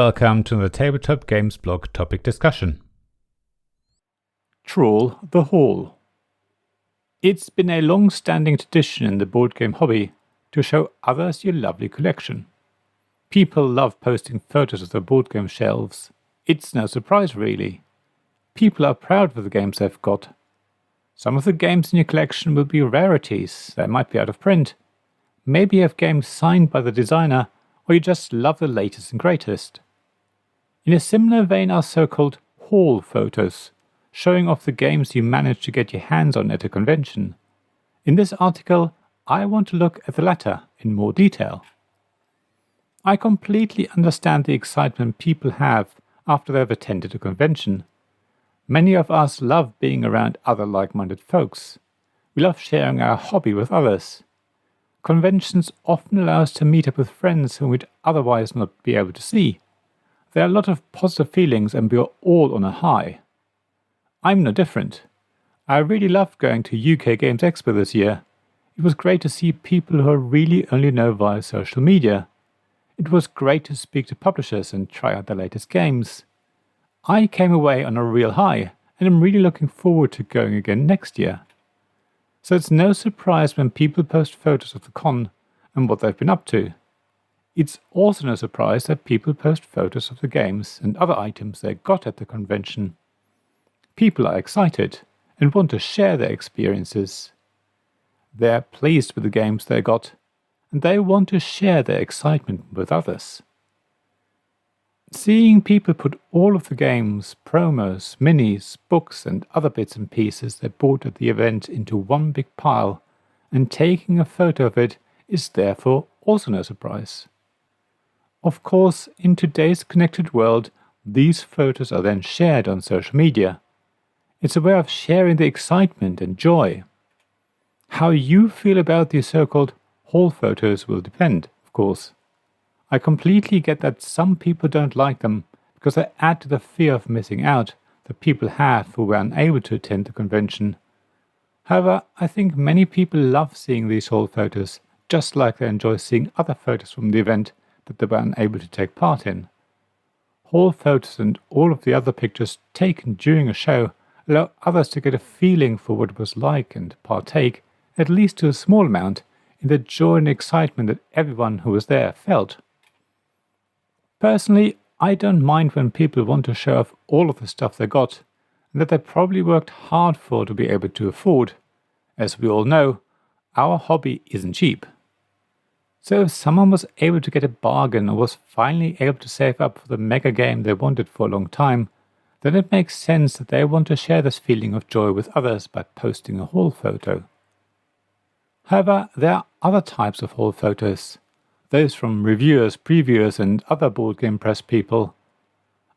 welcome to the Tabletop Games blog topic discussion. Trawl the Haul. It's been a long-standing tradition in the board game hobby to show others your lovely collection. People love posting photos of their board game shelves. It's no surprise really. People are proud of the games they've got. Some of the games in your collection will be rarities, they might be out of print. Maybe you have games signed by the designer, or you just love the latest and greatest. In a similar vein are so-called haul photos, showing off the games you managed to get your hands on at a convention. In this article, I want to look at the latter in more detail. I completely understand the excitement people have after they've attended a convention. Many of us love being around other like-minded folks. We love sharing our hobby with others. Conventions often allow us to meet up with friends whom we'd otherwise not be able to see. There are a lot of positive feelings and we are all on a high. I'm no different. I really loved going to UK Games Expo this year. It was great to see people who I really only know via social media. It was great to speak to publishers and try out the latest games. I came away on a real high and I'm really looking forward to going again next year. So it's no surprise when people post photos of the con and what they've been up to. It's also no surprise that people post photos of the games and other items they got at the convention. People are excited and want to share their experiences. They're pleased with the games they got, and they want to share their excitement with others. Seeing people put all of the games, promos, minis, books and other bits and pieces they bought at the event into one big pile and taking a photo of it is therefore also no surprise. Of course, in today's connected world, these photos are then shared on social media. It's a way of sharing the excitement and joy. How you feel about these so-called haul photos will depend, of course. I completely get that some people don't like them because they add to the fear of missing out that people have who were unable to attend the convention. However, I think many people love seeing these haul photos just like they enjoy seeing other photos from the event that they were unable to take part in. Haul photos and all of the other pictures taken during a show allow others to get a feeling for what it was like and partake, at least to a small amount, in the joy and excitement that everyone who was there felt. Personally, I don't mind when people want to show off all of the stuff they got and that they probably worked hard for to be able to afford. As we all know, our hobby isn't cheap. So if someone was able to get a bargain or was finally able to save up for the mega game they wanted for a long time, then it makes sense that they want to share this feeling of joy with others by posting a haul photo. However, there are other types of haul photos. Those from reviewers, previewers and other board game press people.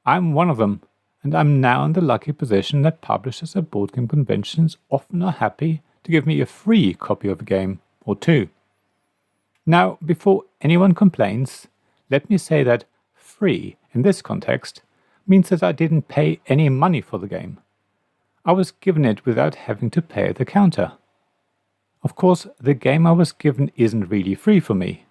I'm one of them, and I'm now in the lucky position that publishers at board game conventions often are happy to give me a free copy of a game, or two. Now, before anyone complains, let me say that free, in this context, means that I didn't pay any money for the game. I was given it without having to pay at the counter. Of course, the game I was given isn't really free for me.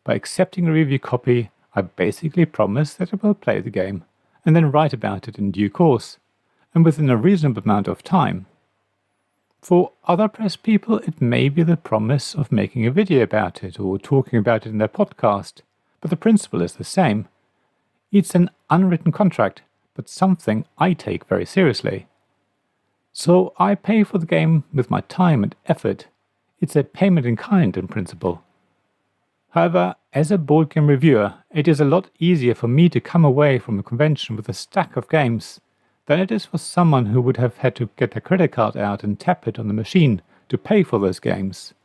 By accepting a review copy, I basically promise that I will play the game, and then write about it in due course, and within a reasonable amount of time. For other press people, it may be the promise of making a video about it or talking about it in their podcast, but the principle is the same. It's an unwritten contract, but something I take very seriously. So I pay for the game with my time and effort. It's a payment in kind in principle. However, as a board game reviewer, it is a lot easier for me to come away from a convention with a stack of games than it is for someone who would have had to get their credit card out and tap it on the machine to pay for those games.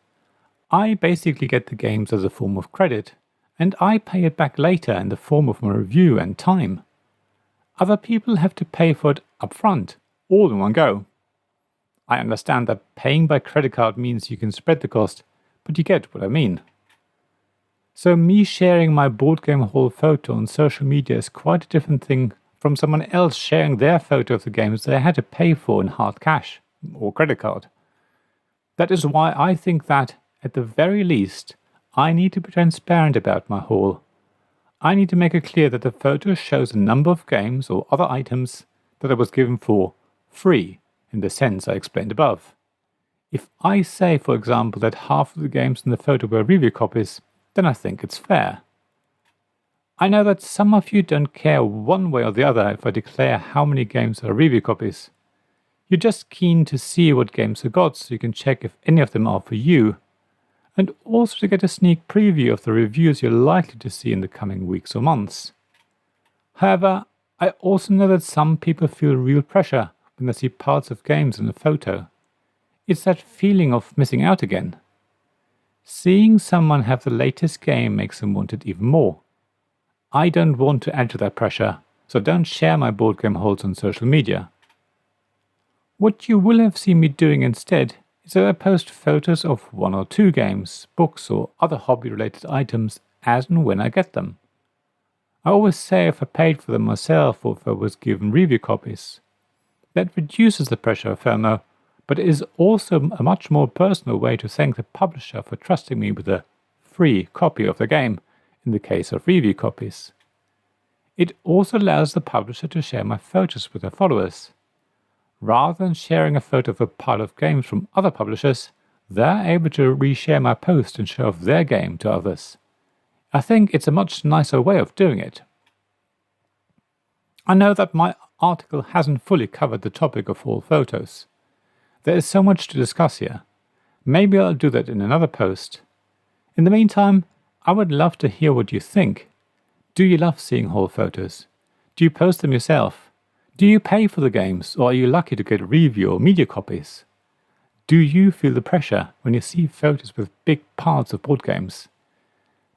I basically get the games as a form of credit, and I pay it back later in the form of my review and time. Other people have to pay for it upfront, all in one go. I understand that paying by credit card means you can spread the cost, but you get what I mean. So me sharing my board game haul photo on social media is quite a different thing from someone else sharing their photo of the games they had to pay for in hard cash or credit card. That is why I think that, at the very least, I need to be transparent about my haul. I need to make it clear that the photo shows a number of games or other items that I was given for free in the sense I explained above. If I say, for example, that half of the games in the photo were review copies, then I think it's fair. I know that some of you don't care one way or the other if I declare how many games are review copies. You're just keen to see what games I got so you can check if any of them are for you, and also to get a sneak preview of the reviews you're likely to see in the coming weeks or months. However, I also know that some people feel real pressure when they see parts of games in a photo. It's that feeling of missing out again. Seeing someone have the latest game makes them want it even more. I don't want to add to that pressure, so don't share my board game hauls on social media. What you will have seen me doing instead is that I post photos of 1 or 2 games, books or other hobby-related items as and when I get them. I always say if I paid for them myself or if I was given review copies. That reduces the pressure of FOMO, but it is also a much more personal way to thank the publisher for trusting me with a free copy of the game, in the case of review copies. It also allows the publisher to share my photos with their followers. Rather than sharing a photo of a pile of games from other publishers, they're able to reshare my post and show off their game to others. I think it's a much nicer way of doing it. I know that my article hasn't fully covered the topic of haul photos. There is so much to discuss here. Maybe I'll do that in another post. In the meantime, I would love to hear what you think. Do you love seeing haul photos? Do you post them yourself? Do you pay for the games, or are you lucky to get review or media copies? Do you feel the pressure when you see photos with big parts of board games?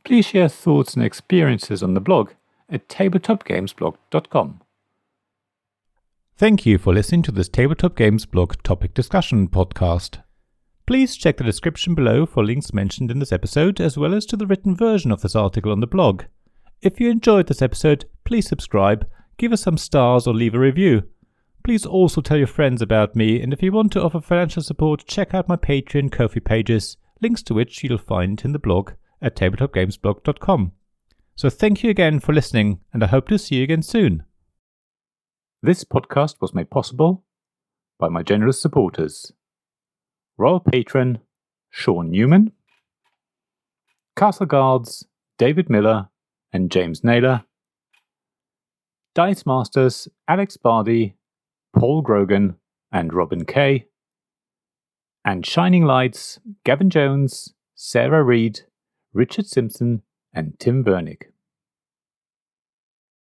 Please share thoughts and experiences on the blog at tabletopgamesblog.com. Thank you for listening to this Tabletop Games Blog topic discussion podcast. Please check the description below for links mentioned in this episode, as well as to the written version of this article on the blog. If you enjoyed this episode, please subscribe, give us some stars or leave a review. Please also tell your friends about me, and if you want to offer financial support, check out my Patreon and Ko-fi pages, links to which you'll find in the blog at tabletopgamesblog.com. So thank you again for listening, and I hope to see you again soon. This podcast was made possible by my generous supporters: Royal Patron Sean Newman, Castle Guards David Miller and James Naylor, Dice Masters Alex Bardi, Paul Grogan and Robin Kay, and Shining Lights Gavin Jones, Sarah Reed, Richard Simpson and Tim Vernick.